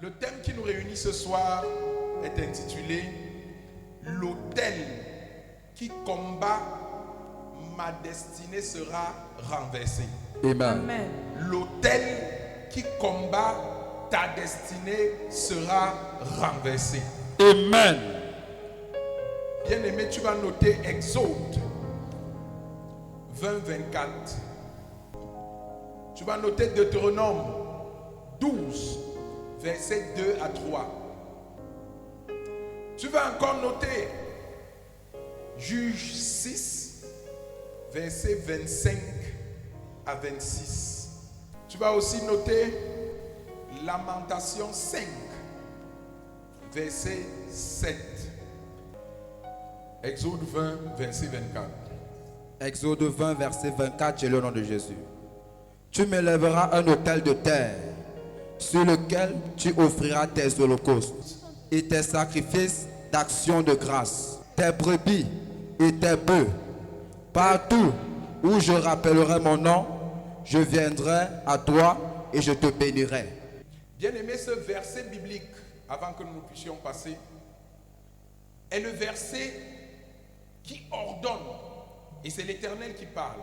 Le thème qui nous réunit ce soir est intitulé « L'autel qui combat ma destinée sera renversé ». Amen. L'autel qui combat ta destinée sera renversé. Amen. Bien-aimé, tu vas noter Exode 20-24. Tu vas noter Deutéronome 12, versets 2 à 3. Tu vas encore noter Juge 6, versets 25 à 26. Tu vas aussi noter Lamentation 5, verset 7. Exode 20, verset 24. Exode 20, verset 24, j'ai le nom de Jésus. Tu m'élèveras un autel de terre sur lequel tu offriras tes holocaustes et tes sacrifices d'action de grâce, tes brebis et tes bœufs. Partout où je rappellerai mon nom, je viendrai à toi et je te bénirai. Bien-aimé, ce verset biblique, avant que nous puissions passer, est le verset qui ordonne, et c'est l'Éternel qui parle,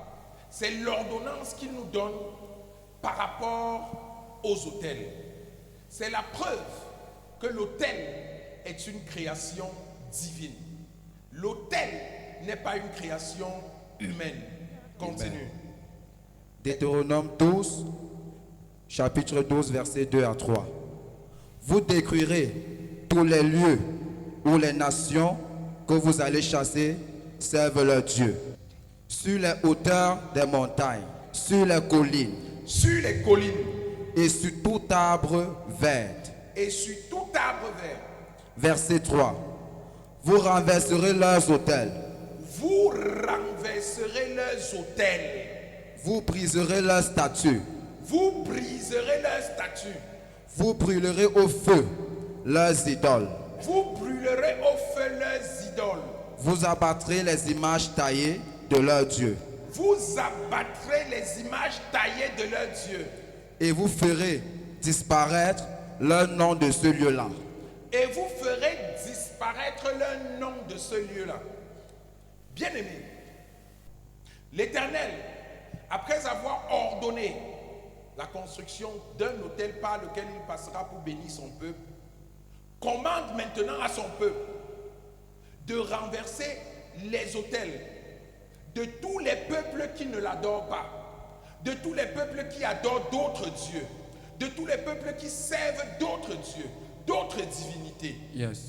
c'est l'ordonnance qu'il nous donne par rapport aux autels. C'est la preuve que l'autel est une création divine. L'autel n'est pas une création humaine. Continue. Deutéronome 12, chapitre 12, versets 2 à 3. Vous détruirez tous les lieux où les nations que vous allez chasser servent leur Dieu. Sur les hauteurs des montagnes, sur les collines et sur tout arbre vert. Verset 3. Vous renverserez leurs autels. Vous renverserez leurs autels. Vous briserez leurs statues. Vous briserez leurs statues. Vous brûlerez au feu leurs idoles. Vous brûlerez au feu leurs idoles. Vous abattrez les images taillées de leurs dieux. Vous abattrez les images taillées de leurs dieux. Et vous ferez disparaître leur nom de ce lieu-là. Et vous ferez disparaître le nom de ce lieu-là. Bien-aimé, l'Éternel, après avoir ordonné la construction d'un autel par lequel il passera pour bénir son peuple, commande maintenant à son peuple de renverser les autels de tous les peuples qui ne l'adorent pas, de tous les peuples qui adorent d'autres dieux, de tous les peuples qui servent d'autres dieux, d'autres divinités. Yes.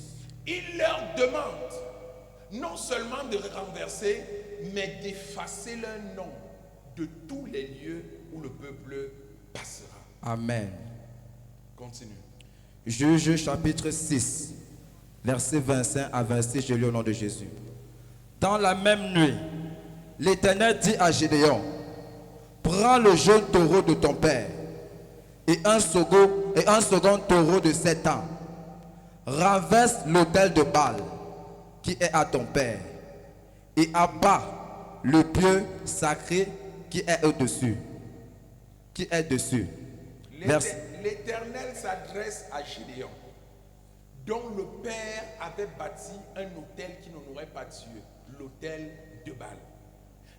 Il leur demande non seulement de renverser, mais d'effacer leur nom de tous les lieux où le peuple passera. Amen. Continue. Juge chapitre 6, verset 25 à 26, je lis au nom de Jésus. Dans la même nuit, l'Éternel dit à Gédéon, prends le jeune taureau de ton père et un second taureau de 7 ans. Renverse l'autel de Baal qui est à ton père et abat le pieu sacré qui est au-dessus. Qui est dessus. L'Éternel s'adresse à Gédéon, dont le père avait bâti un autel qui n'honorait pas Dieu, l'autel de Baal.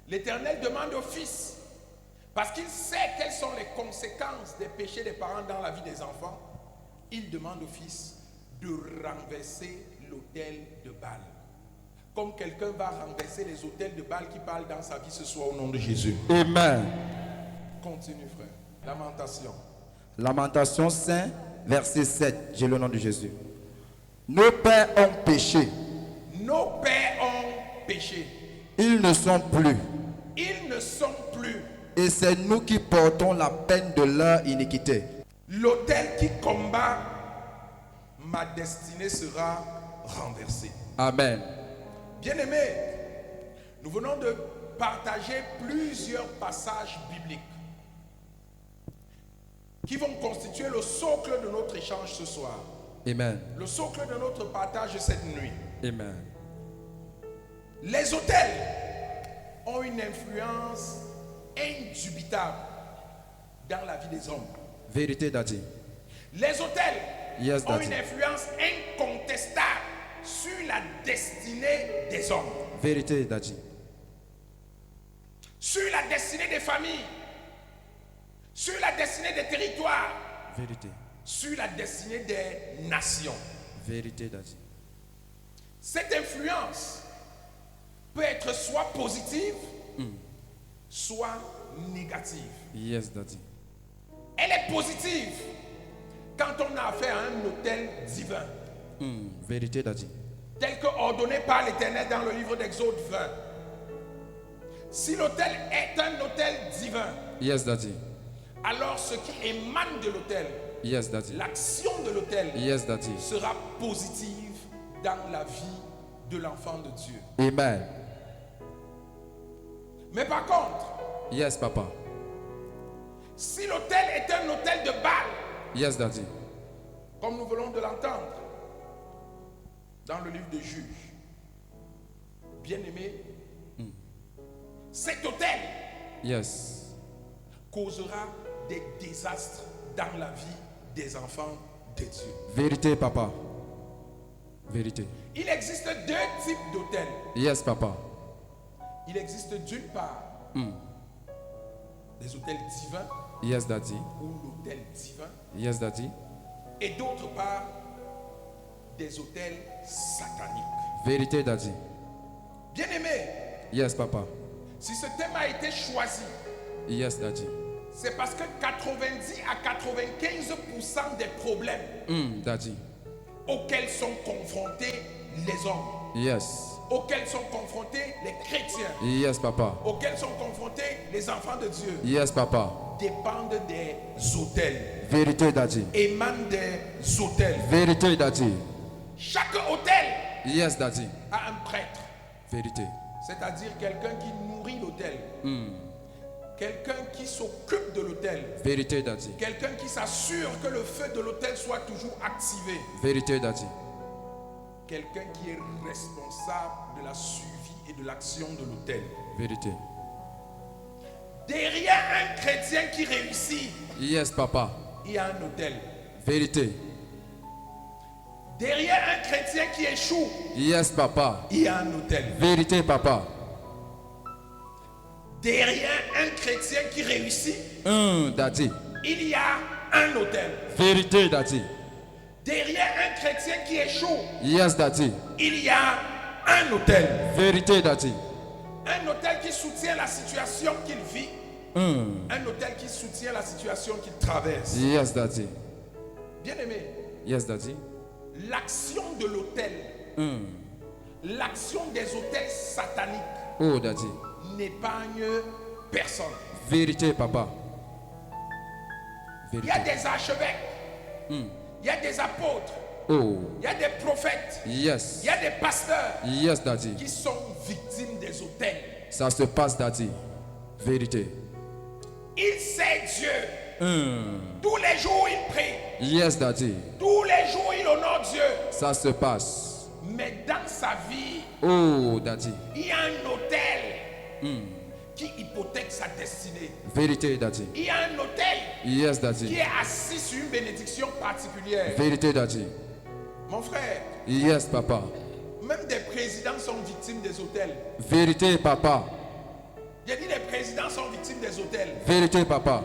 L'Éternel demande au fils, parce qu'il sait quelles sont les conséquences des péchés des parents dans la vie des enfants, il demande au fils de renverser l'autel de Baal. Comme quelqu'un va renverser les autels de Baal qui parlent dans sa vie ce soir au nom de Jésus. Amen. Continue, frère. Lamentation. Lamentation 5, verset 7. J'ai le nom de Jésus. Nos pères ont péché. Nos pères ont péché. Ils ne sont plus. Ils ne sont plus. Et c'est nous qui portons la peine de leur iniquité. L'autel qui combat ma destinée sera renversé. Amen. Bien-aimés, nous venons de partager plusieurs passages bibliques qui vont constituer le socle de notre échange ce soir. Amen. Le socle de notre partage cette nuit. Amen. Les autels ont une influence indubitable dans la vie des hommes. Vérité d'Adi. Les autels Yes, ont Daddy. une influence incontestable sur la destinée des hommes, Vérité, Daddy. sur la destinée des familles, sur la destinée des territoires, Vérité. sur la destinée des nations. Vérité, Daddy. Cette influence peut être soit positive, soit négative. Yes, Daddy. Elle est positive quand on a affaire à un autel divin, Vérité, Daddy. tel que ordonné par l'Éternel dans le livre d'Exode 20. Si l'autel est un autel divin, Yes, Daddy. alors ce qui émane de l'autel, Yes, Daddy. l'action de l'autel, Yes, Daddy. sera positive dans la vie de l'enfant de Dieu. Amen. Mais par contre, Yes, Papa. si l'autel est un autel de Baal, Yes, Daddy. comme nous venons de l'entendre dans le livre de Juges, bien-aimé, cet autel Yes. causera des désastres dans la vie des enfants de Dieu. Vérité, Papa. Vérité. Il existe deux types d'autels. Yes, Papa. Il existe d'une part des autels divins Yes, Daddy. ou l'autel divin, Yes, Daddy. et d'autre part des autels sataniques. Vérité, Daddy. Bien-aimé, Yes, Papa. si ce thème a été choisi, Yes, Daddy. c'est parce que 90 à 95% des problèmes Daddy. auxquels sont confrontés les hommes, Yes. auxquels sont confrontés les chrétiens, Yes, Papa. auxquels sont confrontés les enfants de Dieu, Yes, Papa. dépendent des autels, Vérité, Daddy. émanent des autels. Vérité, Daddy. Chaque autel Yes, Daddy. a un prêtre, Vérité. c'est-à-dire quelqu'un qui nourrit l'autel, quelqu'un qui s'occupe de l'autel, Vérité, Daddy. quelqu'un qui s'assure que le feu de l'autel soit toujours activé, Vérité, Daddy. quelqu'un qui est responsable de la suivi et de l'action de l'autel. Vérité. Derrière un chrétien qui réussit, Yes, Papa. il y a un autel. Vérité. Derrière un chrétien qui échoue, Yes, Papa. il y a un autel. Vérité, Papa. Derrière un chrétien qui réussit, Daddy. il y a un autel. Vérité, Daddy. Derrière un chrétien qui échoue, Yes, Daddy. il y a un autel. Vérité, Daddy. Un autel qui soutient la situation qu'il vit. Un autel qui soutient la situation qu'il traverse. Yes, Daddy. Bien-aimé, Yes, Daddy. l'action de l'autel, l'action des autels sataniques Oh, Daddy. n'épargne personne. Vérité, Papa. Il y a Vérité. des archevêques, il y a des apôtres, Oh, il y a des prophètes, yes. il y a des pasteurs Yes, Daddy. qui sont victimes des autels. Ça se passe, Daddy. Vérité. Il sait Dieu. Tous les jours, il prie. Yes, Daddy. Tous les jours, il honore Dieu. Ça se passe. Mais dans sa vie, Oh, Daddy. il y a un autel qui hypothèque sa destinée. Vérité, Daddy. Il y a un autel Yes, qui Daddy. est assis sur une bénédiction particulière. Vérité, Daddy. Mon frère, Yes, Papa. même des présidents sont victimes des autels. Vérité, Papa. J'ai dit les présidents sont victimes des autels. Vérité, Papa.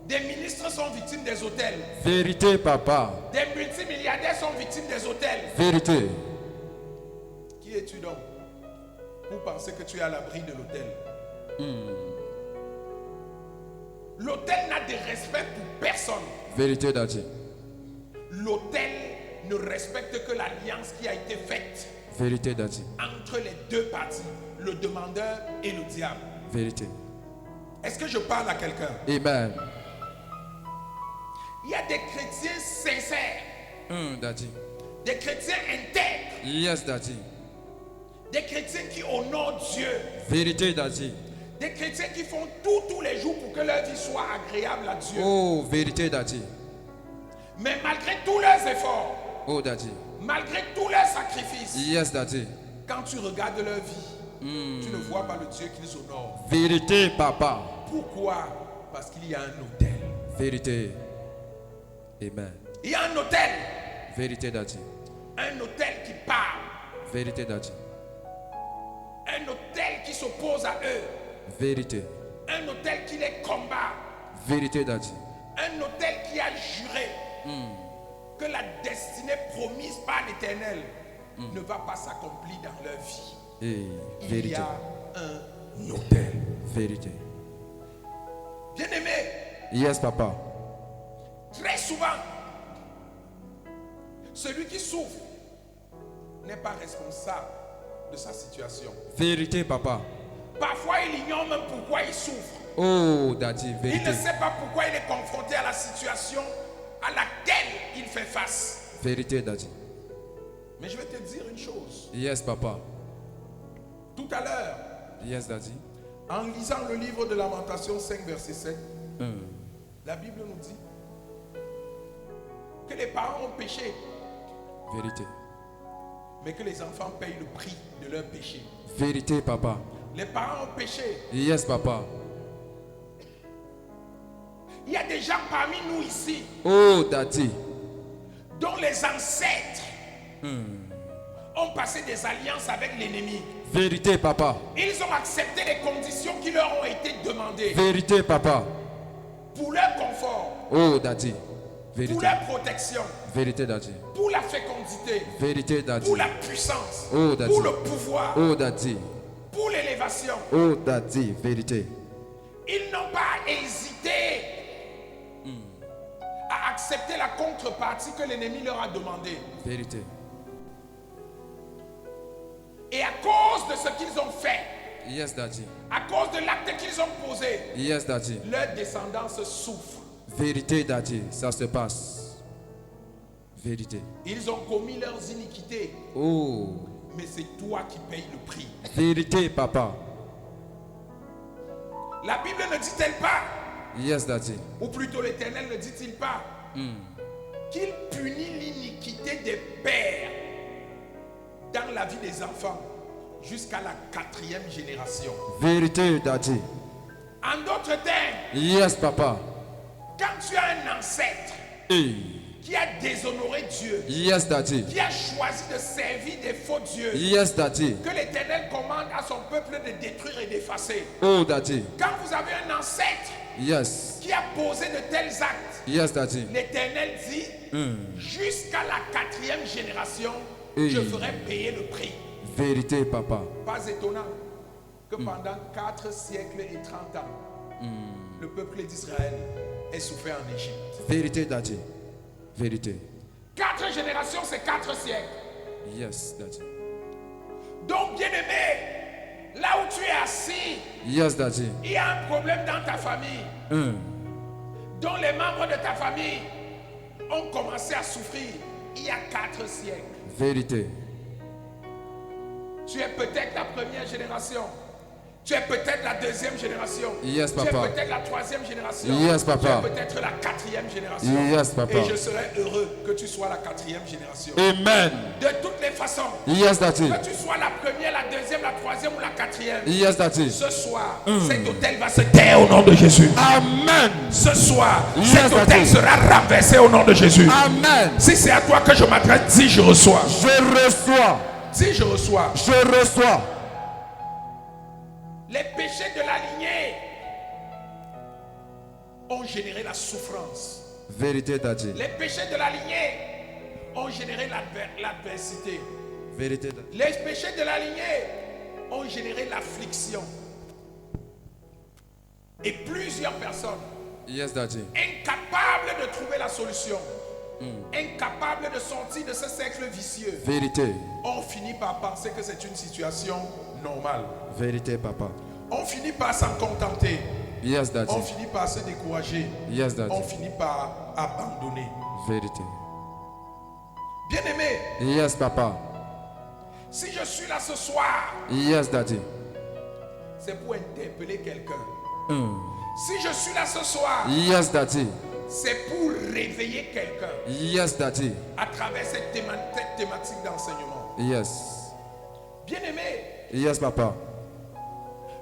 Des ministres sont victimes des autels. Vérité, Papa. Des multimilliardaires sont victimes des autels. Vérité. Qui es-tu donc pour penser que tu es à l'abri de l'autel? L'autel n'a de respect pour personne. Vérité, Daddy. L'autel ne respecte que l'alliance qui a été faite Vérité, Daddy. entre les deux parties, le demandeur et le diable. Vérité. Est-ce que je parle à quelqu'un? Amen. Il y a des chrétiens sincères, Daddy. des chrétiens intègres, Yes, Daddy. des chrétiens qui honorent Dieu, Vérité, Daddy. des chrétiens qui font tout tous les jours pour que leur vie soit agréable à Dieu. Oh, vérité, Daddy. Mais malgré tous leurs efforts, Oh, Daddy. malgré tous leurs sacrifices, Yes, Daddy. quand tu regardes leur vie, tu ne vois pas le Dieu qu'ils honorent. Vérité, Papa. Pourquoi? Parce qu'il y a un autel. Vérité. Amen. Il y a un autel Vérité, Daddy. Un autel qui parle. Vérité, Daddy. Un autel qui s'oppose à eux. Vérité. Un autel qui les combat. Vérité, Daddy. Un autel qui a juré que la destinée promise par l'Éternel ne va pas s'accomplir dans leur vie. Et Il vérité. y a un autel. Vérité. Bien-aimé, Yes, papa. très souvent, celui qui souffre n'est pas responsable de sa situation. Vérité, papa. Parfois, il ignore même pourquoi il souffre. Oh, Daddy, Il vérité. ne sait pas pourquoi il est confronté à la situation à laquelle il fait face. Vérité, Daddy. Mais je vais te dire une chose. Yes, papa. Tout à l'heure, Yes, Daddy. en lisant le livre de Lamentation 5, verset 7, la Bible nous dit que les parents ont péché, Vérité. mais que les enfants payent le prix de leur péché. Vérité, papa. Les parents ont péché. Yes, papa. Il y a des gens parmi nous ici Oh, Daddy. dont les ancêtres ont passé des alliances avec l'ennemi. Vérité, papa. Ils ont accepté les conditions qui leur ont été demandées Vérité, papa. pour leur confort, Oh, Daddy. pour Vérité. leur protection, Vérité, Daddy. pour la fécondité, Vérité, Daddy. pour la puissance, Oh, Daddy. pour le pouvoir, Oh, Daddy. pour l'élévation. Oh, Daddy. Vérité. Ils n'ont pas hésité à accepter la contrepartie que l'ennemi leur a demandé. Vérité. Et à cause de ce qu'ils ont fait, Yes, Daddy. à cause de l'acte qu'ils ont posé, Yes, Daddy. leur descendance souffre. Vérité, Daddy. Ça se passe. Vérité. Ils ont commis leurs iniquités, Oh. mais c'est toi qui payes le prix. Vérité, papa. La Bible ne dit-elle pas, Yes, Daddy. ou plutôt l'Éternel ne dit-il pas, qu'il punit l'iniquité des pères dans la vie des enfants jusqu'à la 4e génération. Vérité, Daddy. En d'autres termes, Yes, papa. quand tu as un ancêtre Hey. qui a déshonoré Dieu, Yes, Daddy. qui a choisi de servir des faux dieux, Yes, Daddy. que l'Éternel commande à son peuple de détruire et d'effacer. Oh, Daddy. Quand vous avez un ancêtre Yes. qui a posé de tels actes, Yes, Daddy. l'Éternel dit, jusqu'à la 4e génération, Hey. je ferai payer le prix. Vérité, papa. Pas étonnant que pendant 4 siècles et 30 ans, le peuple d'Israël ait souffert en Égypte. Vérité, Daddy. Vérité. 4 générations, c'est 4 siècles. Yes, Daddy. Donc, bien-aimé, là où tu es assis, Yes, Daddy. il y a un problème dans ta famille, dont les membres de ta famille ont commencé à souffrir il y a 4 siècles. Vérité. Tu es peut-être la première génération. Tu es peut-être la 2e génération. Yes, Tu es papa. peut-être la 3e génération. Yes, papa. Tu es peut-être la 4e génération. Yes, papa. Et je serais heureux que tu sois la 4e génération. Amen. De toutes les façons, Yes, Daddy. que tu sois la première, la 2e, la 3e ou la 4e, Yes, Daddy. ce soir, cet hôtel va se taire au nom de Jésus. Amen. Ce soir, Yes, cet hôtel Daddy. sera renversé au nom de Jésus. Amen. Si c'est à toi que je m'adresse, dis je reçois. Je reçois. Dis je reçois. Je reçois. Les péchés de la lignée ont généré la souffrance. Vérité, Daddy. Les péchés de la lignée ont généré l'adversité. Vérité, Daddy. Les péchés de la lignée ont généré l'affliction. Et plusieurs personnes, Yes, Daddy. incapables de trouver la solution, incapables de sortir de ce cercle vicieux, Vérité. ont fini par penser que c'est une situation normale. Vérité, papa. On finit par s'en contenter. Yes, Daddy. On finit par se décourager. Yes, Daddy. On finit par abandonner. Vérité. Bien-aimé, Yes, papa. si je suis là ce soir, Yes, Daddy. c'est pour interpeller quelqu'un. Si je suis là ce soir, Yes, Daddy. c'est pour réveiller quelqu'un Yes, Daddy. à travers cette thématique d'enseignement. Yes. Bien-aimé, Yes, papa.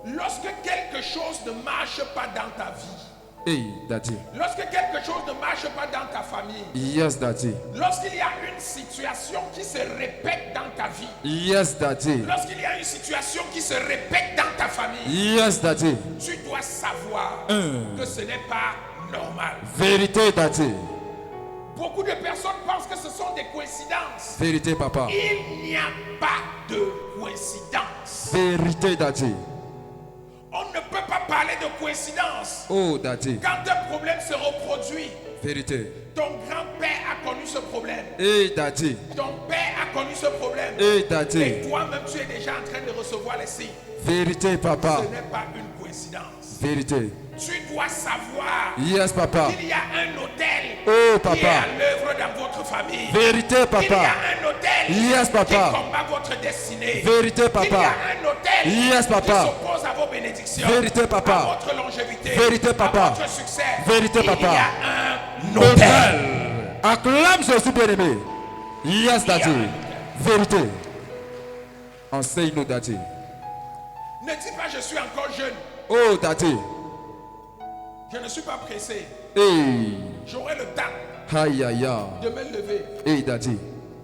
lorsque quelque chose ne marche pas dans ta vie, Hey, Daddy. lorsque quelque chose ne marche pas dans ta famille, Yes, Daddy. lorsqu'il y a une situation qui se répète dans ta vie, Yes, Daddy. lorsqu'il y a une situation qui se répète dans ta famille, Yes, Daddy. tu dois savoir que ce n'est pas normal. Vérité, Daddy. Beaucoup de personnes pensent que ce sont des coïncidences. Vérité, Papa. Il n'y a pas de coïncidence. Vérité, Daddy. On ne peut pas parler de coïncidence. Oh, Daddy. Quand un problème se reproduit, Vérité. ton grand-père a connu ce problème. Hey, Daddy. Ton père a connu ce problème. Hey, Daddy. Et toi-même, tu es déjà en train de recevoir les signes. Vérité, Papa. Ce n'est pas une coïncidence. Vérité. Tu dois savoir Yes, Papa. qu'il y a un hôtel Oh, qui est Papa. à l'œuvre dans votre famille. Vérité, Il y a Papa. un hôtel Yes, Papa. qui combat votre destinée. Vérité, Papa. Il y a un hôtel Yes, Papa. qui s'oppose à vos bénédictions. Vérité, Papa. À votre longévité. Vérité, Papa. À votre succès. Vérité, Il Papa. y a un hôtel. Acclame Jésus bien-aimé. Yes, Daddy. Vérité. Enseigne-nous, Daddy. Ne dis pas je suis encore jeune. Oh, Daddy. Je ne suis pas pressé. Hey. J'aurai le temps Aïe, aïe, aïe. de me lever. Hey, Daddy.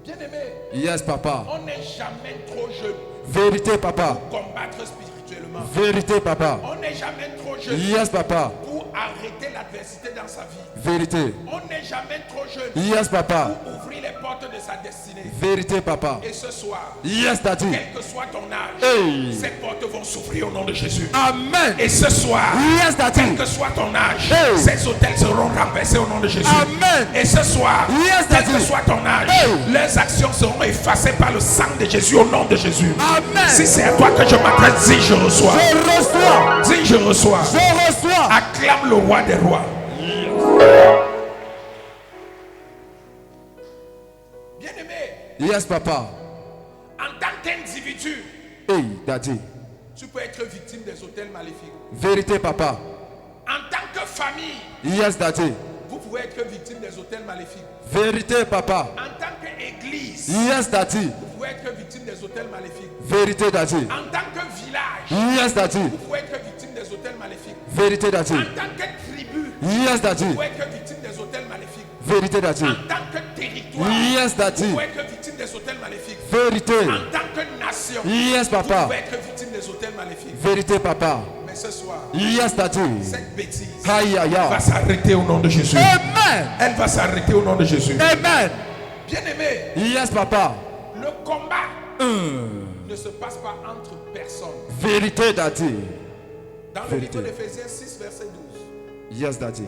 Bien aimé, Yes, Papa. on n'est jamais trop jeune Vérité, Papa. pour combattre spirituellement. Vérité, Papa. On n'est jamais trop jeune Yes, Papa. pour arrêter l'adversité dans sa vie. Vérité. On n'est jamais trop jeune Yes, Papa. pour ouvrir les portes de sa destinée. Vérité, Papa. Et ce soir, Yes, Daddy. quel que soit ton âge, Hey. ces portes vont s'ouvrir au nom de Jésus. Amen. Et ce soir, Yes, Daddy. quel que soit ton âge, Hey. ces hôtels seront renversés au nom de Jésus. Amen. Et ce soir, Yes, quel Daddy. que soit ton âge, Hey. leurs actions seront effacées par le sang de Jésus au nom de Jésus. Amen. Si c'est à toi que je m'adresse, dis je reçois. Je reçois. Dis je reçois. Je reçois. Acclame le roi des rois. Bien-aimé, Yes, Papa. en tant qu'individu, Hey, Daddy. tu peux être victime des hôtels maléfiques. Vérité, Papa. En tant que famille, Yes, Daddy. vous pouvez être victime des hôtels maléfiques. Vérité, Papa. En tant qu'église, Yes, Daddy. vous pouvez être victime des hôtels maléfiques. Vérité, Daddy. En tant que village, Yes, Daddy. vous pouvez être victime des hôtels maléfiques. Vérité, Daddy. En tant que tribu, Yes, Daddy. vous pouvez être victime des hôtels maléfiques. Vérité, Daddy. En tant que territoire, Yes, vous Daddy. pouvez être victime des hôtels maléfiques. Vérité. En tant que nation, Yes, vous Papa. pouvez être victime des hôtels maléfiques. Vérité, Papa. Mais ce soir, Yes, Daddy. cette bêtise Aïe, aïe, va aïe. s'arrêter au nom de Jésus. Amen. Elle va s'arrêter au nom de Jésus. Amen. Bien-aimé, Yes, Papa. le combat ne se passe pas entre personnes. Vérité, Daddy. Dans le Vérité. livre d'Éphésiens 6, verset 12, Yes, Daddy.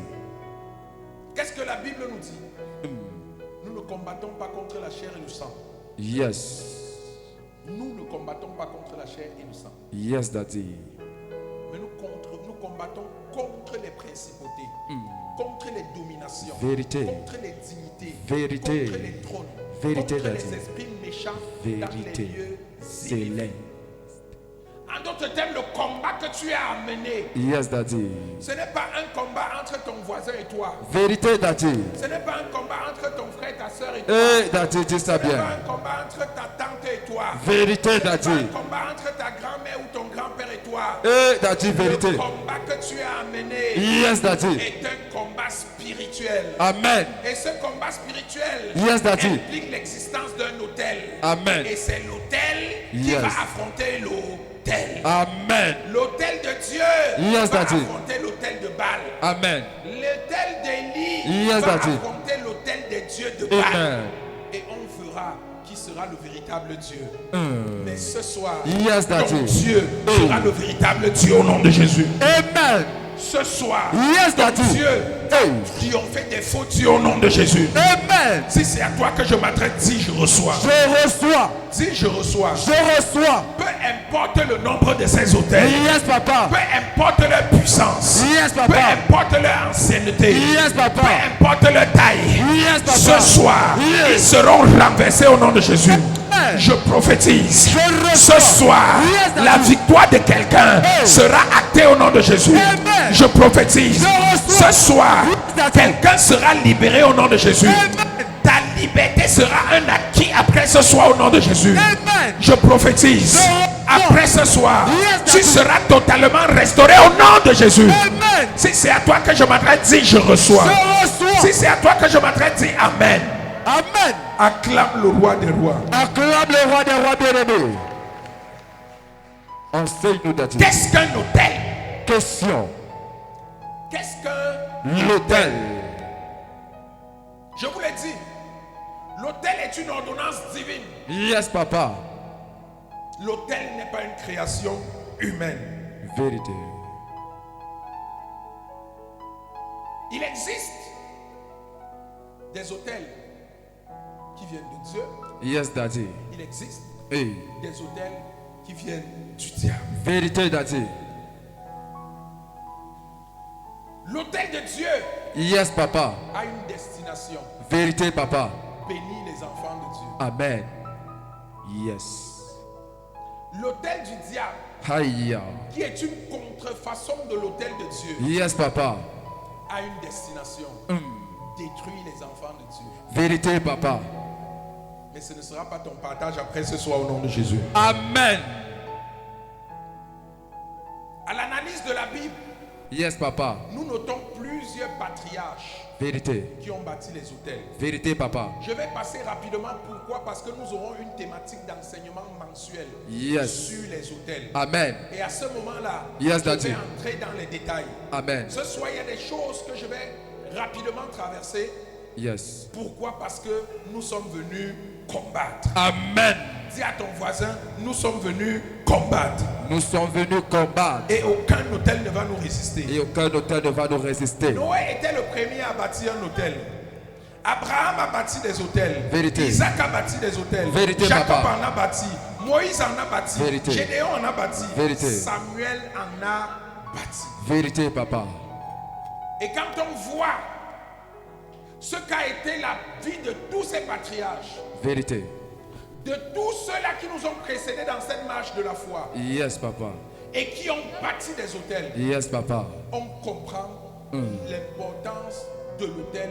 qu'est-ce que la Bible nous dit? Nous ne combattons pas contre la chair et le sang. Yes. Nous ne combattons pas contre la chair et le sang. Yes, Daddy. Mais nous combattons contre les principautés, contre les dominations, Vérité. contre les dignités, Vérité. contre les trônes, Vérité, contre Daddy. les esprits méchants dans Vérité. les lieux C'est élevés. laid. En d'autres termes, le combat que tu as amené, Yes, Daddy. ce n'est pas un combat entre ton voisin et toi. Vérité, Daddy. Ce n'est pas un combat entre ton frère et ta soeur et toi. Hey, Daddy, dis ça Ce n'est pas bien. un combat entre ta tante et toi. Vérité, Ce n'est pas Daddy. un combat entre ta grand-mère ou ton grand-père et toi. Hey, Daddy, vérité. Le combat que tu as amené Yes, Daddy. est un combat spirituel. Amen. Et ce combat spirituel Yes, Daddy. implique l'existence d'un autel. Amen. Et c'est l'autel qui Yes. va affronter l'autel. Amen. L'autel de Dieu Yes, va Daddy. affronter l'autel de Baal. Amen. L'autel d'Élie Yes, va Daddy. affronter l'autel des dieux de Baal. Amen. Et on verra qui sera le véritable Dieu. Mais ce soir, Yes, Daddy. ton Dieu sera le véritable Dieu au nom de Jésus. Amen. Ce soir, Yes, ton Daddy. Dieu Hey. triompher des faux dieux au nom de Jésus. Amen. Si c'est à toi que je m'adresse, dis je reçois. Je reçois. Dis je reçois. Je reçois. Peu importe le nombre de ces hôtels, Yes, Papa. peu importe leur puissance, Yes, peu Papa. importe leur ancienneté, Yes, Papa. peu importe leur taille, Yes, Papa. ce soir, Yes. ils seront renversés au nom de Jésus. Amen. Je prophétise. Je Ce reçois. soir, Yes, Daddy. la victoire de quelqu'un Hey. sera actée au nom de Jésus. Amen. Je prophétise. Je reçois. Ce soir, Yes, Daddy. quelqu'un sera libéré au nom de Jésus. Amen. Ta liberté sera un acquis après ce soir au nom de Jésus. Amen. Je prophétise. Après ce soir, Yes, tu Daddy. seras totalement restauré au nom de Jésus. Amen. Si c'est à toi que je m'adresse, dis je reçois. Je reçois. Si c'est à toi que je m'adresse, dis Amen. Amen. Acclame le roi des rois. Acclame le roi des rois bien-aimés. Enseigne-nous d'être. Qu'est-ce qu'un autel? Question. Qu'est-ce qu'un L'autel. Je vous l'ai dit, l'autel est une ordonnance divine. Yes, papa. L'autel n'est pas une création humaine. Vérité. Il existe des autels qui viennent de Dieu. Yes, daddy. Il existe Hey. des autels qui viennent du diable. Vérité, daddy. L'autel de Dieu Yes, papa. a une destination. Vérité, papa. Bénir les enfants de Dieu. Amen. Yes. L'autel du diable, Aïe. qui est une contrefaçon de l'autel de Dieu, Yes, papa. a une destination. Détruire les enfants de Dieu. Vérité, papa. Mais ce ne sera pas ton partage après ce soir au nom de Jésus. Amen. À l'analyse de la Bible, Yes, papa. nous notons plusieurs patriarches Vérité. qui ont bâti les autels. Vérité, papa. Je vais passer rapidement. Pourquoi? Parce que nous aurons une thématique d'enseignement mensuel Yes. sur les autels. Amen. Et à ce moment-là, Yes, je Daddy. vais entrer dans les détails. Amen. Ce soir, il y a des choses que je vais rapidement traverser. Yes. Pourquoi? Parce que nous sommes venus combattre. Amen. Dis à ton voisin, nous sommes venus combattre. Nous sommes venus combattre. Et aucun autel ne va nous résister. Et aucun autel ne va nous résister. Noé était le premier à bâtir un autel. Abraham a bâti des autels. Vérité. Isaac a bâti des autels. Vérité, Jacob papa. en a bâti. Moïse en a bâti. Vérité. Gédéon en a bâti. Vérité. Samuel en a bâti. Vérité, papa. Et quand on voit ce qu'a été la vie de tous ces patriarches, Vérité. de tous ceux-là qui nous ont précédés dans cette marche de la foi Yes, papa. et qui ont bâti des autels, Yes, papa. on comprend l'importance de l'autel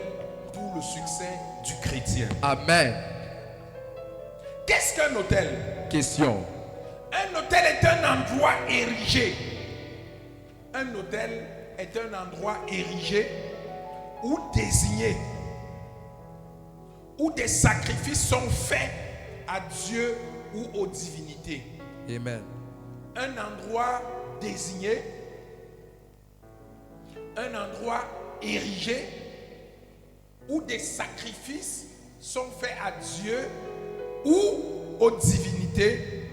pour le succès du chrétien. Amen. Qu'est-ce qu'un autel? Question. Un autel est un endroit érigé. Un autel est un endroit érigé ou désigné où des sacrifices sont faits à Dieu ou aux divinités. Amen. Un endroit désigné, un endroit érigé où des sacrifices sont faits à Dieu ou aux divinités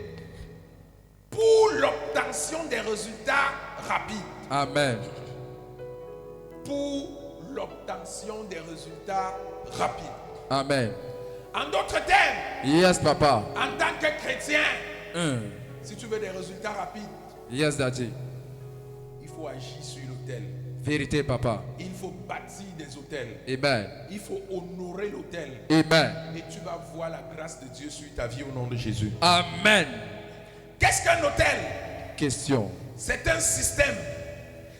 pour l'obtention des résultats rapides. Amen. Pour l'obtention des résultats rapides. Amen. En d'autres termes, Yes, papa. en tant que chrétien, si tu veux des résultats rapides, Yes, daddy. il faut agir sur l'autel. Vérité, papa. Il faut bâtir des autels. Amen. Il faut honorer l'autel. Amen. Et tu vas voir la grâce de Dieu sur ta vie au nom de Jésus. Amen. Qu'est-ce qu'un autel? Question. C'est un système.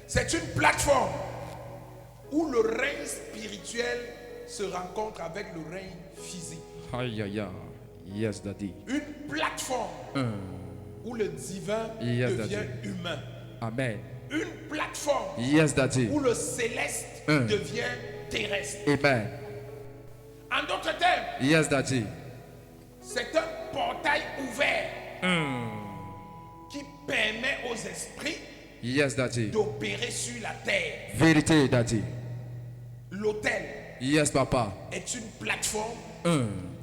C'est une plateforme où le règne spirituel se rencontre avec le règne physique. Aïe, aïe, aïe. Yes, daddy. Une plateforme où le divin Yes, devient daddy. humain. Amen. Une plateforme Yes, daddy. où le céleste devient terrestre. Amen. En d'autres termes, Yes, daddy. c'est un portail ouvert qui permet aux esprits Yes, daddy. d'opérer sur la terre. Vérité, daddy. L'autel Yes, papa. est une plateforme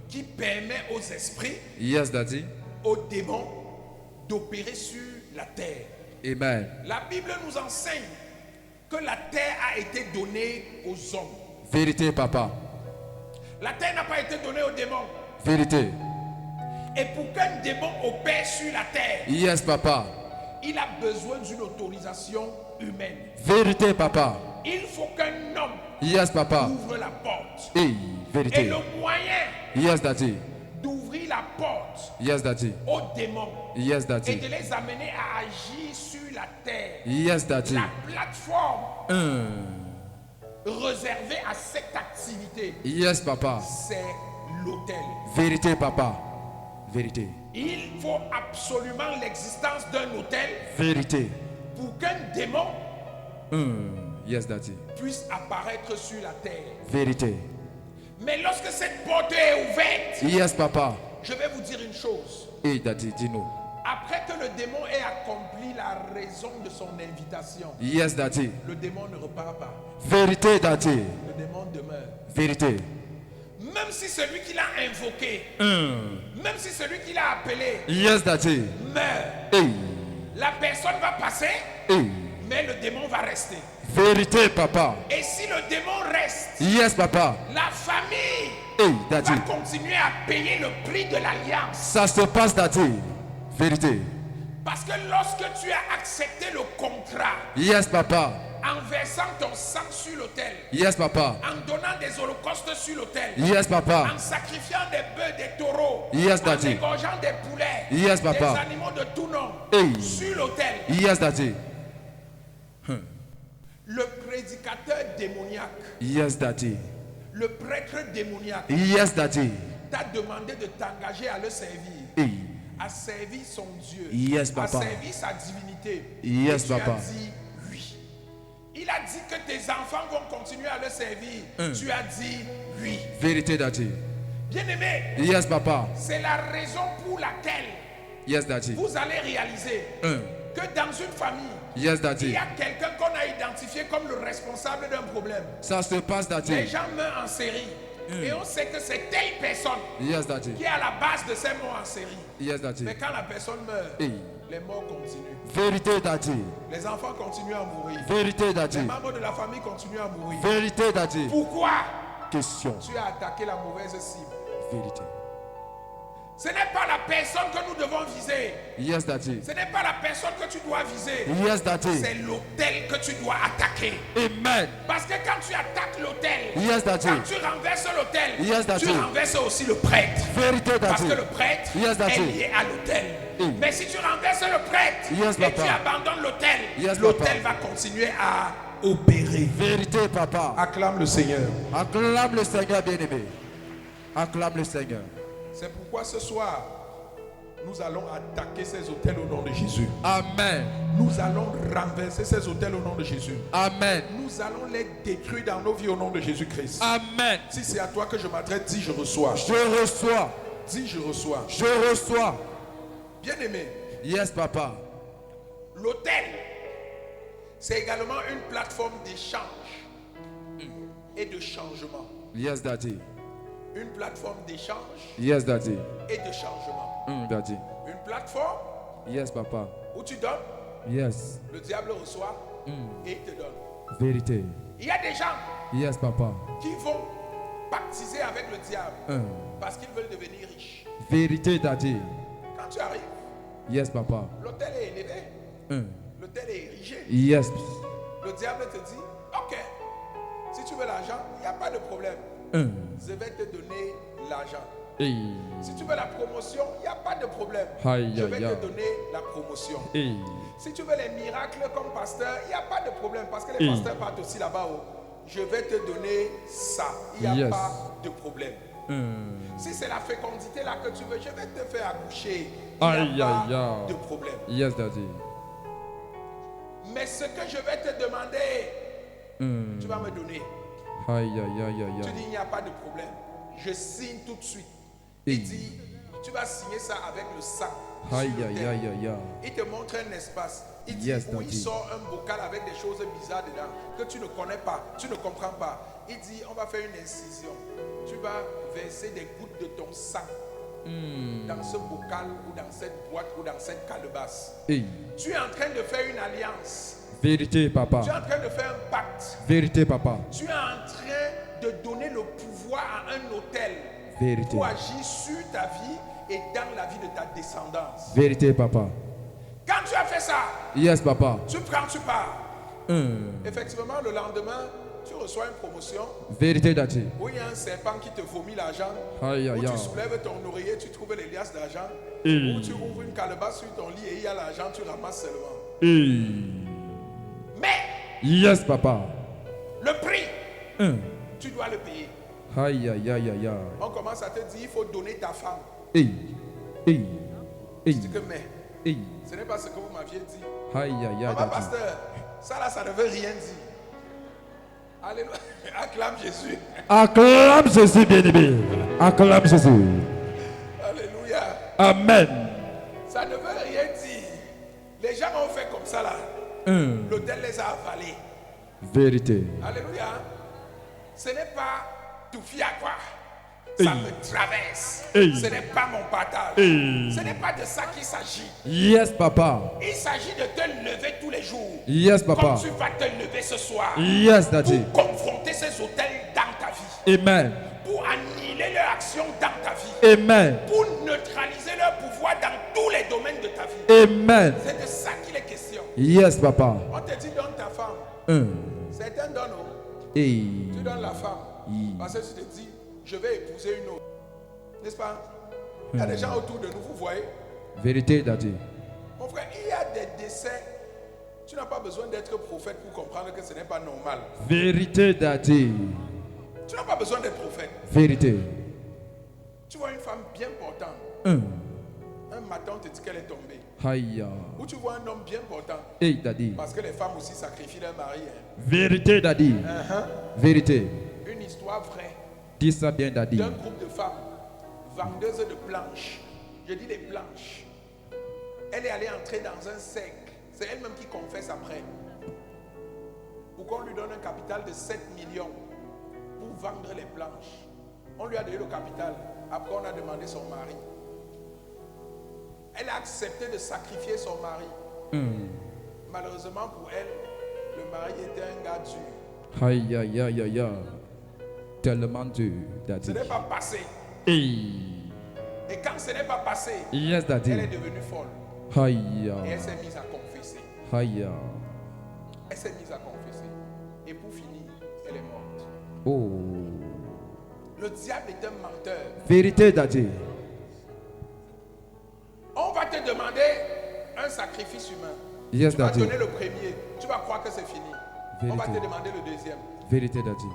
qui permet aux esprits, Yes, daddy. aux démons d'opérer sur la terre. Amen. La Bible nous enseigne que la terre a été donnée aux hommes. Vérité, papa. La terre n'a pas été donnée aux démons. Vérité. Et pour qu'un démon opère sur la terre, Yes, papa. il a besoin d'une autorisation humaine. Vérité, papa. Il faut qu'un homme Yes, papa. ouvre la porte. Hey, Et vérité. le moyen Yes, daddy. d'ouvrir la porte Yes, daddy. aux démons Yes, et daddy. de les amener à agir sur la terre, Yes, daddy. la plateforme réservée à cette activité, Yes, papa. c'est l'autel. Vérité, papa. Vérité. Il faut absolument l'existence d'un autel Vérité. pour qu'un démon Yes, daddy. puisse apparaître sur la terre. Vérité. Mais lorsque cette porte est ouverte, Yes, papa. je vais vous dire une chose. Hey, Daddy, dis-nous. Après que le démon ait accompli la raison de son invitation, Yes, Daddy. le démon ne repart pas. Vérité, Daddy. Le démon demeure. Vérité. Même si celui qui l'a invoqué, même si celui qui l'a appelé Yes, Daddy. meurt, Hey. la personne va passer, Hey. mais le démon va rester. Vérité, papa. Et si le démon reste, Yes, papa. la famille Hey, Daddy. va continuer à payer le prix de l'alliance. Ça se passe, Daddy. Vérité. Parce que lorsque tu as accepté le contrat, Yes, papa. en versant ton sang sur l'autel, Yes, papa. en donnant des holocaustes sur l'autel, Yes, papa. en sacrifiant des bœufs, des taureaux, Yes, en Daddy. égorgeant des poulets, Yes, des papa. animaux de tout nom, Hey. sur l'autel, Yes, Daddy. le prédicateur démoniaque, Yes, Daddy. le prêtre démoniaque Yes, Daddy. t'a demandé de t'engager à le servir, Hey. à servir son Dieu, Yes, à papa. servir sa divinité. Yes, Et tu papa. as dit oui. Il a dit que tes enfants vont continuer à le servir. Tu as dit oui. Vérité, Daddy. Bien-aimé, Yes, papa. c'est la raison pour laquelle Yes, Daddy. vous allez réaliser que dans une famille, Yes, il Daddy. y a quelqu'un qu'on a identifié comme le responsable d'un problème. Ça se passe, Les Daddy. gens meurent en série. Et on sait que c'est telle personne Yes, Daddy. qui est à la base de ces morts en série. Yes, Daddy. Mais quand la personne meurt, Hey. les morts continuent. Vérité, Daddy. Les enfants continuent à mourir. Vérité, Les Daddy. membres de la famille continuent à mourir. Vérité, Daddy. Pourquoi Question. tu as attaqué la mauvaise cible? Vérité. Ce n'est pas la personne que nous devons viser. Yes, Daddy. Ce n'est pas la personne que tu dois viser. Yes, Daddy. C'est l'autel que tu dois attaquer. Amen. Parce que quand tu attaques l'autel, Yes, Daddy. quand tu renverses l'autel, Yes, Daddy. tu renverses aussi le prêtre. Vérité, Parce Daddy. que le prêtre Yes, Daddy. est lié à l'autel. Mm. Mais si tu renverses le prêtre Yes, et papa. tu abandonnes l'autel, Yes, l'autel papa. va continuer à opérer. Vérité, papa. Acclame le Seigneur. Acclame le Seigneur, bien-aimé. Acclame le Seigneur. C'est pourquoi ce soir, nous allons attaquer ces autels au nom de Jésus. Amen. Nous allons renverser ces autels au nom de Jésus. Amen. Nous allons les détruire dans nos vies au nom de Jésus-Christ. Amen. Si c'est à toi que je m'adresse, dis je reçois. Je reçois. Dis je reçois. Je reçois. Bien-aimé, Yes, papa. l'autel, c'est également une plateforme d'échange et de changement. Yes, Daddy. Une plateforme d'échange Yes, Daddy. et de changement. Daddy. Une plateforme Yes, papa. où tu donnes, Yes. le diable reçoit et il te donne. Vérité. Il y a des gens Yes, papa. qui vont pactiser avec le diable parce qu'ils veulent devenir riches. Vérité, Daddy. Quand tu arrives, Yes, papa. l'autel est élevé, l'autel est érigé. Yes. Le diable te dit, ok, si tu veux l'argent, il n'y a pas de problème. Je vais te donner l'argent. Hey. Si tu veux la promotion, il n'y a pas de problème. Aïe, Je vais aïe, te aïe. donner la promotion. Hey. Si tu veux les miracles comme pasteur, il n'y a pas de problème parce que les pasteurs partent aussi là-bas. Je vais te donner ça. Il n'y a Yes. pas de problème. Si c'est la fécondité là que tu veux, je vais te faire accoucher. Il Aïe, n'y a pas aïe, aïe. de problème. Yes, Daddy. Mais ce que je vais te demander, tu vas me donner. Aïe, aïe, aïe, aïe, Tu aïe. dis, il n'y a pas de problème. Je signe tout de suite. Hey. Il dit, tu vas signer ça avec le sang. Aïe, sur le aïe, terre. aïe, aïe, aïe. Il te montre un espace. Il dit, Yes, où il daddy. sort un bocal avec des choses bizarres dedans que tu ne connais pas, tu ne comprends pas. Il dit, on va faire une incision. Tu vas verser des gouttes de ton sang dans ce bocal ou dans cette boîte ou dans cette calebasse. Hey. Tu es en train de faire une alliance. Vérité, papa. Tu es en train de faire un pacte. Vérité, papa. Tu es en train de donner le pouvoir à un autel Vérité. pour agir sur ta vie et dans la vie de ta descendance. Vérité, papa. Quand tu as fait ça, Yes, papa. tu prends, tu pars. Effectivement, le lendemain, tu reçois une promotion Vérité, Daddy. où il y a un serpent qui te vomit l'argent, Aïe, où aïe, tu aïe. soulèves ton oreiller, tu trouves les liasses d'argent, où tu ouvres une calebasse sur ton lit et il y a l'argent, tu ramasses seulement. Mais Yes, papa. le prix, tu dois le payer. Aïe, aïe, aïe, aïe, aïe. On commence à te dire, il faut donner ta femme. Hey. Hey. Je Hey. dis que mais, Hey. ce n'est pas ce que vous m'aviez dit. Aïe, aïe, aïe, Maman Daddy. pasteur, ça là, ça ne veut rien dire. Alléluia. Acclame Jésus. Acclame Jésus, bien-aimé. Acclame Jésus. Alléluia. Amen. Ça ne veut rien dire. Les gens ont fait comme ça là. L'autel les a avalés. Vérité. Alléluia. Ce n'est pas tout fier à quoi. Ça me traverse. Ce n'est pas mon partage. Ce n'est pas de ça qu'il s'agit. Yes, papa. Il s'agit de te lever tous les jours. Yes, papa. Comme tu vas te lever ce soir. Yes, daddy. Pour confronter ces autels dans ta vie. Amen. Pour annihiler leur action dans ta vie. Amen. Pour neutraliser leur pouvoir dans tous les domaines de ta vie. Amen. C'est de ça qu'il est question. Yes, papa. On te dit donne ta femme. Certains donnent. Hey. Tu donnes la femme. Parce que tu te dis, je vais épouser une autre. N'est-ce pas? Il y a des gens autour de nous, vous voyez. Vérité, daddy. Mon frère, il y a des décès. Tu n'as pas besoin d'être prophète pour comprendre que ce n'est pas normal. Vérité, daddy. Tu n'as pas besoin d'être prophète. Vérité. Tu vois une femme bien portante. Un matin, on te dit qu'elle est tombée. Aïe. Ou tu vois un homme bien portant. Hey, daddy. Parce que les femmes aussi sacrifient leur mari. Vérité, daddy. Vérité. Une histoire vraie Dis ça bien, daddy. d'un groupe de femmes vendeuses de planches. Je dis les planches. Elle est allée entrer dans un cercle. C'est elle-même qui confesse après. Pour qu'on lui donne un capital de 7 millions pour vendre les planches. On lui a donné le capital. Après, on a demandé son mari. Elle a accepté de sacrifier son mari. Malheureusement pour elle, le mari était un gars dur. Aïe, aïe, aïe, aïe, aïe. Tellement dur, daddy. Ce n'est pas passé. Hey. Et quand ce n'est pas passé, Yes, daddy. elle est devenue folle. Aïe. Et elle s'est mise à confesser. Aïe. Elle s'est mise à confesser. Et pour finir, elle est morte. Oh. Le diable est un menteur. Vérité, daddy. On va te demander un sacrifice humain. Yes, Tu vas daddy. donner le premier. Tu vas croire que c'est fini. On va te Vérité. demander le deuxième. Vérité, daddy.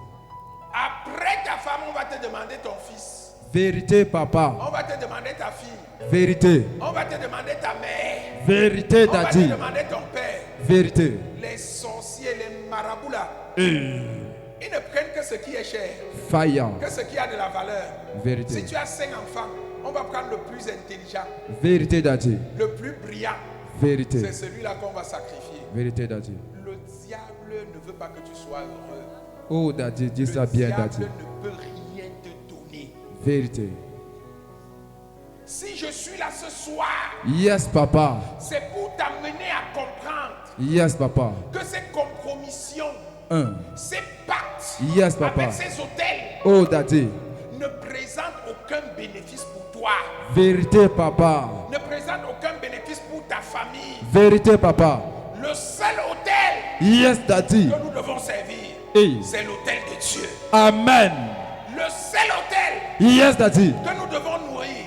Après ta femme, on va te demander ton fils. Vérité, papa. On va te demander ta fille. Vérité. On va te demander ta mère. Vérité, On va te daddy. demander ton père. Vérité. Les sorciers, les marabouts là, Hey. ils ne prennent que ce qui est cher, Fire. que ce qui a de la valeur. Vérité. Si tu as 5 enfants, on va prendre le plus intelligent, Vérité, daddy. le plus brillant. Vérité. C'est celui-là qu'on va sacrifier. Vérité, daddy. Le diable ne veut pas que tu sois heureux. Oh, daddy, dis Le ça bien, diable daddy. ne peut rien te donner. Vérité. Si je suis là ce soir, Yes, papa. c'est pour t'amener à comprendre Yes, papa. que ces compromissions, ces pactes Yes, papa. avec ces hôtels Oh, daddy. ne présentent aucun bénéfice pour toi, Vérité, papa. ne présentent aucun bénéfice pour ta famille. Vérité, papa. Le seul hôtel Yes, daddy. que nous devons servir, Hey. c'est l'hôtel de Dieu. Amen. Le seul hôtel Yes, daddy. que nous devons nourrir,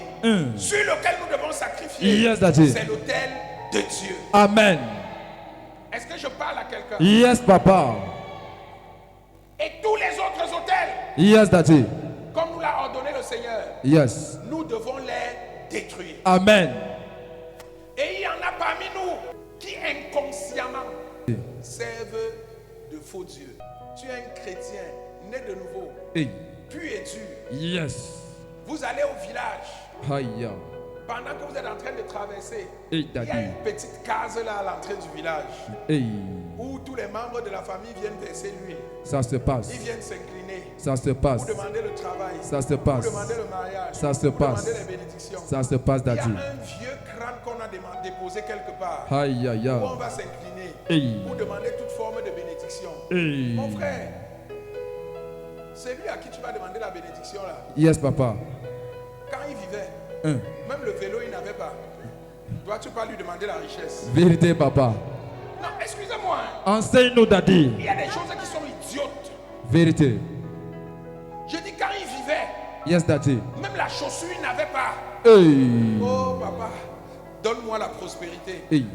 sur lequel nous devons sacrifier, Yes, daddy. c'est l'hôtel de Dieu. Amen. Est-ce que je parle à quelqu'un? Yes, papa. Et tous les autres hôtels, Yes, daddy. comme nous l'a ordonné le Seigneur, Yes. nous devons les détruire. Amen. Et il y en a parmi nous qui inconsciemment servent de faux dieux. Tu es un chrétien né de nouveau, Hey. pur et dur. Yes. Vous allez au village. Aïe. Pendant que vous êtes en train de traverser, Hey, il y a daddy. une petite case là à l'entrée du village Hey. où tous les membres de la famille viennent verser l'huile. Ça se passe. Ils viennent s'incliner. Ça se passe. Vous demandez le travail. Ça se Vous passe. demandez le mariage. Ça se vous passe. demandez les bénédictions. Ça se passe, Il y a daddy. un vieux crâne qu'on a déposé quelque part. Aïe, aïe, Où on aïe. va s'incliner Hey. pour demander toute forme de bénédiction. Hey. Mon frère, c'est lui à qui tu vas demander la bénédiction là. Yes, papa. Quand il vivait, Hein. même le vélo il n'avait pas. Dois-tu pas lui demander la richesse? Vérité, papa. Non, excusez-moi. Enseigne-nous, daddy. Il y a des choses qui sont idiotes. Vérité. Je dis quand il vivait, Yes, daddy. même la chaussure il n'avait pas. Hey. Oh papa, donne-moi la prospérité. Hey.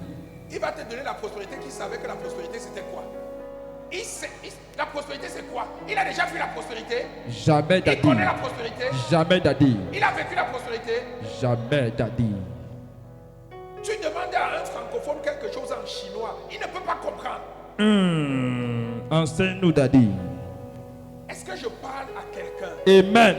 Il va te donner la prospérité qui savait que la prospérité c'était quoi? La prospérité c'est quoi? Il a déjà vu la prospérité. Jamais, Il daddy. connaît la prospérité. Jamais, daddy. Il a vécu la prospérité. Jamais, daddy. Tu demandes à un francophone quelque chose en chinois, il ne peut pas comprendre. Enseigne-nous, daddy. que je parle à quelqu'un? Amen.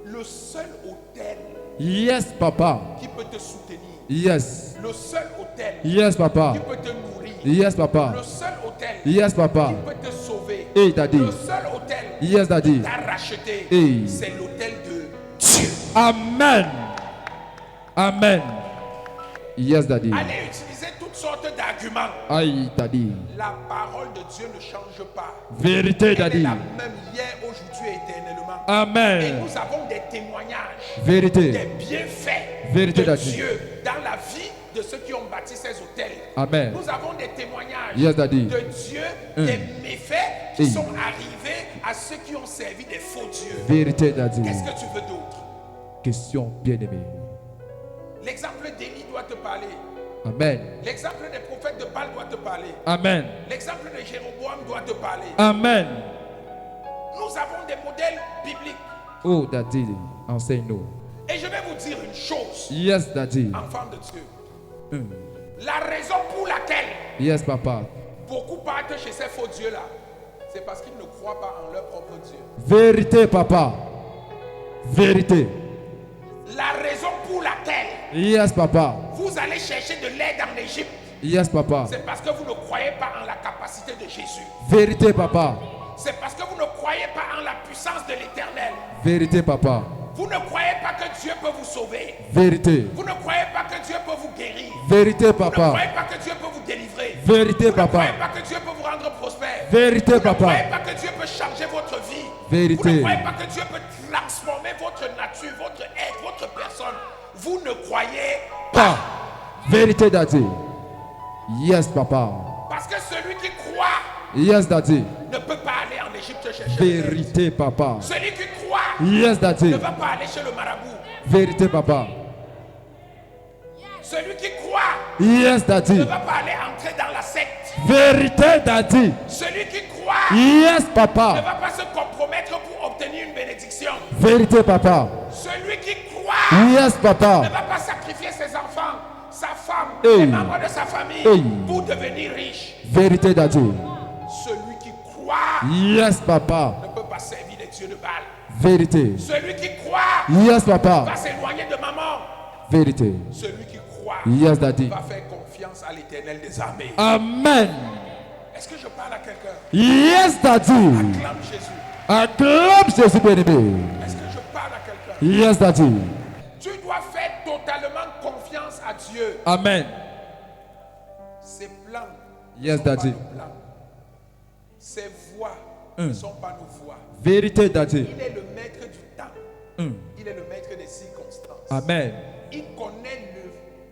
Le seul autel Yes, Papa. qui peut te soutenir, Yes. le seul autel Yes, Papa. qui peut te nourrir, Yes, Papa. le seul autel Yes, Papa. qui peut te sauver, Hey, Daddy. le seul autel Yes, Daddy. qui t'a racheté, Hey. c'est l'autel de Dieu. Amen. Amen. Yes, Daddy. Allez utiliser toutes sortes d'arguments. Aïe, Daddy. La parole de Dieu ne change pas. Vérité, Elle est Daddy. la même hier, aujourd'hui et éternellement. Et Amen. nous avons des témoignages, Vérité. des bienfaits Vérité, de Daddy. Dieu dans la vie de ceux qui ont bâti ces hôtels. Amen. Nous avons des témoignages Yes, Daddy. de Dieu, des méfaits qui Hey. sont arrivés à ceux qui ont servi des faux dieux. Vérité, Daddy. Qu'est-ce que tu veux d'autre? Question bien-aimée. L'exemple d'Élie doit te parler. Amen. L'exemple des prophètes de Baal doit te parler. Amen. L'exemple de Jéroboam doit te parler. Amen. Nous avons des modèles bibliques. Oh, Daddy, enseigne-nous. Et je vais vous dire une chose, Yes, Daddy. enfants de Dieu. Mm. La raison pour laquelle Yes, Papa. beaucoup partent chez ces faux dieux-là, c'est parce qu'ils ne croient pas en leur propre Dieu. Vérité, Papa. Vérité. La raison pour laquelle Yes, Papa. vous allez chercher de l'aide en Égypte, Yes, Papa. c'est parce que vous ne croyez pas en la capacité de Jésus. Vérité, Papa. C'est parce que vous ne croyez pas en la puissance de l'Éternel. Vérité, Papa. Vous ne croyez pas que Dieu peut vous sauver. Vérité. Vous ne croyez pas que Dieu peut vous guérir. Vérité, Vous ne Papa. croyez pas que Dieu peut vous délivrer. Vérité, Vous ne Papa. croyez pas que Dieu peut vous rendre prospère. Vérité, Vous ne Papa. croyez pas que Dieu peut changer votre vie. Vérité. Vous ne croyez pas que Dieu peut transformer votre nature, votre être, votre personne. Vous ne croyez Pas. Vérité, Daddy. Yes, Papa. parce que celui qui croit Yes, Daddy. ne peut pas aller en Égypte chercher l'aide. Vérité, Papa. Celui qui croit Yes, Daddy. ne va pas aller chez le marabout. Vérité, Papa. Celui qui croit Yes, Daddy. ne va pas aller entrer dans la secte. Vérité, Daddy. Celui qui croit Yes, ne Papa. va pas se compromettre pour obtenir une bénédiction. Vérité, Papa. Celui qui croit Yes, ne Papa. va pas sacrifier ses enfants, sa femme, Hey. les membres de sa famille Hey. pour devenir riche. Vérité, Daddy. Celui qui croit Yes, Papa. ne peut pas servir les dieux de Baal. Vérité. Celui qui croit Yes, Papa. va s'éloigner de maman. Vérité. Celui qui croit Yes, Daddy. va faire confiance à l'Éternel des armées. Amen. Est-ce que je parle à quelqu'un? Yes, Daddy. Acclame Jésus. Acclame Jésus bien-aimé. Est-ce que je parle à quelqu'un? Yes, Daddy. Tu dois faire totalement confiance à Dieu. Amen. Ses plans Yes, ne sont pas Daddy. nos plans. Ses voies ne sont pas nos voies. Vérité, Daddy. Il est le maître du temps. Il est le maître des circonstances. Amen. Il connaît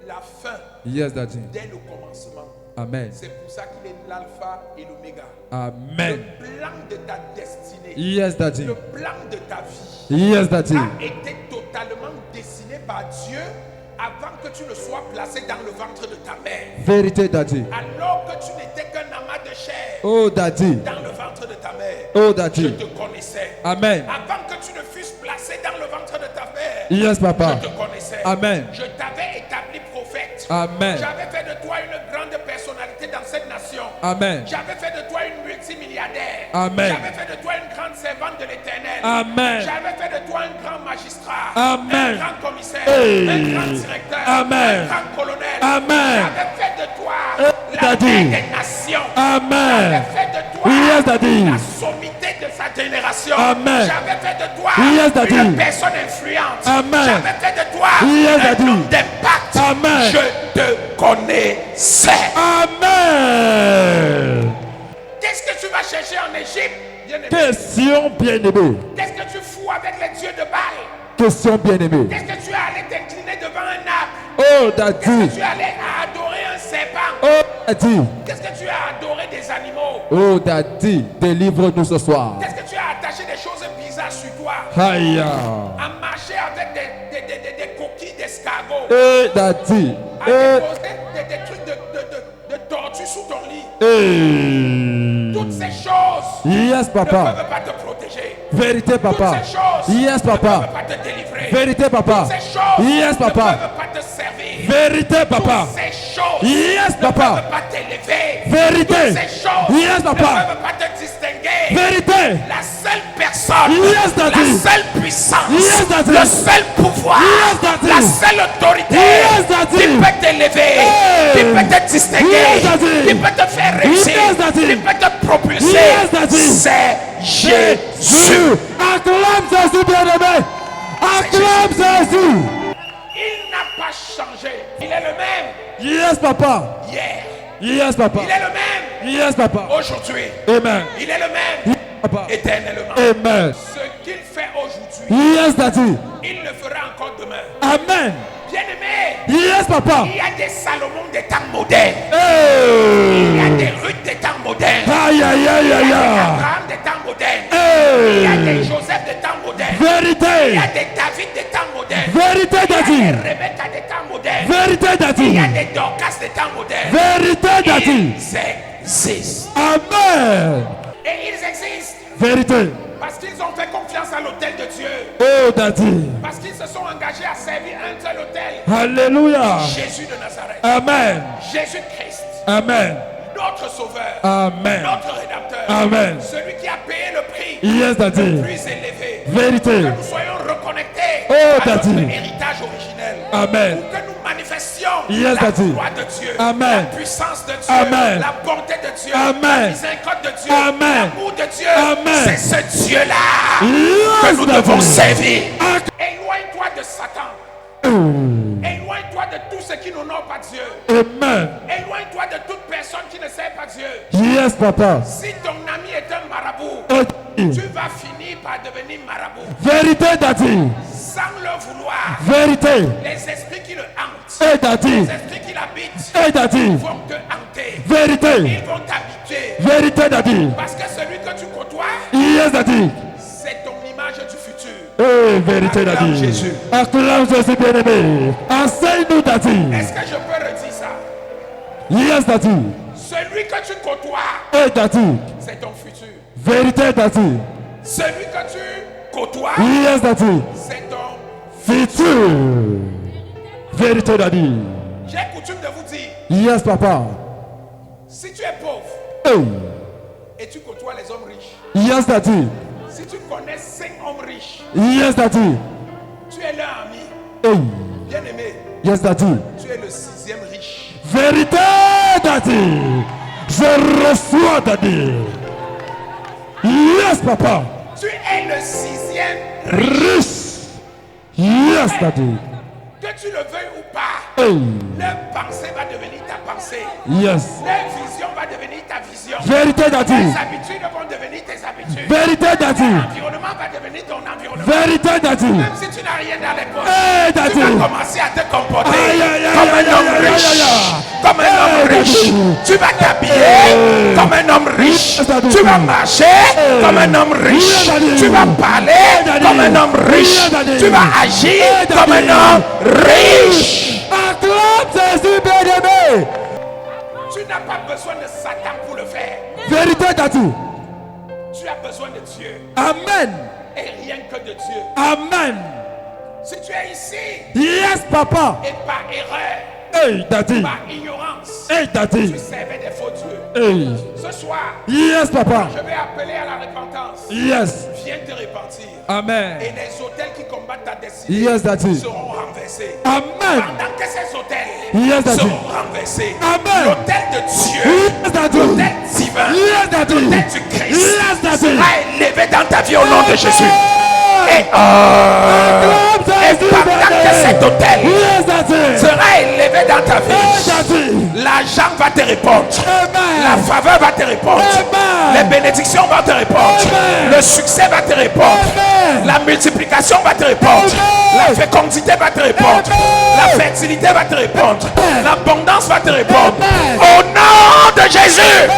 la fin Yes, Daddy. dès le commencement. Amen. C'est pour ça qu'il est l'alpha et l'oméga. Amen. Le plan de ta destinée, Yes, Daddy. le plan de ta vie Yes, Daddy. a été totalement dessiné par Dieu avant que tu ne sois placé dans le ventre de ta mère. Vérité, Daddy. Alors que tu n'étais qu'un amas de chair Oh, Daddy. dans le ventre de ta mère, Oh, je Daddy. te connaissais. Amen. Avant que tu ne fusses placé dans le ventre de ta mère, Yes, Papa. je te connaissais. Amen. Je t'avais établi prophète. Amen. J'avais fait de toi une grande personnalité dans cette nation. Amen. J'avais fait de toi une multimilliardaire. Amen. J'avais fait de toi une grande servante de l'Éternel. Amen. J'avais fait de toi un grand magistrat. Amen. Un grand commissaire. Hey. Un grand directeur. Amen. Un grand colonel. Amen. J'avais fait de toi la Daddy. mère des nations. Amen. J'avais fait de toi Yes, Daddy. la sommité de sa génération. Amen. J'avais fait de toi Yes, Daddy. une personne influente. Amen. J'avais fait de toi Yes, un Daddy. homme d'impact. Amen. Je te connaissais. Amen. Qu'est-ce que tu vas chercher en Égypte, bien-aimé? Question bien-aimée. Qu'est-ce que tu fous avec les dieux de Baal? Question bien-aimée. Qu'est-ce que tu es allé t'incliner devant un arbre? Oh, Qu'est-ce Daddy. que tu es allé adorer un serpent? Oh, Daddy. Qu'est-ce que tu as adoré des animaux? Oh, Daddy. Délivre-nous ce soir. Qu'est-ce que tu as attaché des choses bizarres sur toi? Aïe. À marcher avec des coquilles d'escargot? Eh, Daddy. À Eh, déposer des trucs de tortue sous ton lit? eh. Toutes ces choses Yes, ne Papa. peuvent pas te protéger. Vérité, Papa. Toutes ces choses Yes, ne Papa. peuvent pas te délivrer. Vérité, Papa. Toutes ces choses Yes, ne Papa. peuvent pas te servir. Vérité, Papa. Toutes ces choses Yes, ne Papa. peuvent pas t'élever. Vérité. Toutes ces choses Yes, ne Papa. peuvent pas te distinguer Vérité. la seule personne, Yes, la Daddy. seule puissance, Yes, Daddy. le seul pouvoir, Yes, Daddy. la seule autorité Yes, Daddy. qui peut t'élever, Hey. qui peut te distinguer, Yes, Daddy. qui peut te faire réussir, Yes, Daddy. qui peut te propulser, Yes, Daddy. c'est Jésus. Acclame Jésus, bien-aimé. Acclame Jésus. Il n'a pas changé. Il est le même Yes, papa. hier. Yes, papa. Il est le même Yes, papa. aujourd'hui. Amen. Il est le même Papa. éternellement. Amen. Ce qu'il fait aujourd'hui, Yes, Daddy. il le fera encore demain. Amen. Bien-aimé, Yes, papa. il y a des Salomon des temps modernes. Il y a Hey. des Ruth des temps modernes. Aïe, aïe, aïe, Il y a aïe, des aïe. Abraham des temps modernes. Il y a des Hey. Joseph des temps modernes. Il Vérité. y a des David des temps modernes. Vérité, Il y a Daddy. des Rebecca des temps modernes. Vérité, Il Daddy. y a des Dorcas des temps modernes. Vérité, Daddy. Ils existent. Amen. Et ils existent Vérité. parce qu'ils ont fait confiance à l'autel de Dieu. Oh, Daddy. Parce qu'ils se sont engagés à servir un seul autel. Alléluia. Jésus de Nazareth. Amen. Jésus-Christ. Amen. Notre sauveur. Amen. Notre rédacteur. Amen. Celui qui a payé le prix Yes, Daddy. plus élevé. Vérité. Que nous soyons reconnectés Oh, à notre Daddy. héritage originel. Amen. Pour que nous manifestions Yes, la Daddy. gloire de Dieu. Amen. La puissance de Dieu. Amen. La bonté de Dieu. Amen. La miséricorde de Dieu. Amen. L'amour de Dieu. Amen. C'est ce Dieu-là Yes, que nous Daddy. devons servir. Ac- Éloigne-toi de Satan. Éloigne-toi de tout ce qui n'honore pas Dieu. Amen. Éloigne-toi de toute personne qui ne sert pas Dieu. Yes, papa. Si ton ami est un marabout, Oh, tu Daddy. vas finir par devenir marabout. Vérité, Daddy. Sans le vouloir, Vérité. les esprits qui le hantent, Hey, Daddy. les esprits qui l'habitent, Hey, Daddy. vont te hanter. Vérité. Ils vont t'habituer. Vérité, Daddy. Parce que celui que tu côtoies, Yes, Daddy. c'est ton image du futur. Hey, vérité, Acclame Daddy. Jésus. Acclame Jésus, bien-aimé. Enseigne-nous, Daddy. Est-ce que je peux redire ça? Yes, Daddy. Celui que tu côtoies, Hey, Daddy. c'est ton futur. Vérité, Daddy. Celui que tu côtoies, Yes, Daddy. c'est ton... Futur. Vérité, Daddy. J'ai coutume de vous dire, Yes, papa. si tu es pauvre Hey. et tu côtoies les hommes riches, Yes, Daddy. si tu connais 5 hommes riches, Yes, Daddy. tu es leur ami. Hey. Bien aimé, Yes, Daddy. tu es le 6e riche. Vérité, Daddy. Je reçois, Daddy. Yes, papa. Tu es le 6e riche. Riche. Yes, Daddy. Que tu le veuilles ou pas, Hey. leur pensée va devenir ta pensée. Yes. Leur vision va devenir ta vision. Vérité, Daddy. Tes habitudes vont devenir tes habitudes. Vérité, Daddy. L'environnement va devenir ton environnement. Vérité, Daddy. Même si tu n'as rien dans les poches, Hey, tu Daddy. vas commencer à te comporter Aïe, aïe, aïe, comme aïe, un homme aïe, aïe, riche. aïe, aïe. Comme un homme Hey, riche. Daddy. Tu vas t'habiller Hey. comme un homme riche. Yes, Daddy. Tu vas marcher comme un homme riche. Yes, Daddy. Tu vas parler Hey, Daddy. comme un homme riche. Yes, Daddy. Tu vas agir Hey, Daddy. comme un homme riche. Acclame Jésus, bien-aimé. Tu n'as pas besoin de Satan pour le faire. Vérité, Daddy. Tu as besoin de Dieu Amen. et rien que de Dieu. Amen. Si tu es ici Yes, papa. et par erreur, Hey, Daddy. par ignorance, Hey, Daddy. tu servais des faux dieux. Hey. Ce soir, Yes, papa. je vais appeler à la repentance. Yes. Viens te repentir. Amen. Et les hôtels qui combattent ta destinée Yes, Daddy. seront renversés. Amen. Pendant que ces hôtels Yes, Daddy. seront renversés, Amen. l'hôtel de Dieu, Yes, Daddy. l'hôtel divin, Yes, Daddy. l'hôtel du Christ Yes, Daddy. sera élevé dans ta vie au nom de Jésus. Et, Acclame et Jésus, pendant que bien-aimé. cet hôtel Yes, Daddy. sera élevé dans ta Hey, vie, Daddy. l'argent va te répondre. La Amen. faveur va te répondre. Amen. Les bénédictions vont te répondre. Amen. Le succès va te répondre. Amen. La multiplication va te répondre. Amen. La fécondité va te répondre. Amen. La fertilité va te répondre. Amen. L'abondance va te répondre. Amen. Au nom de Jésus.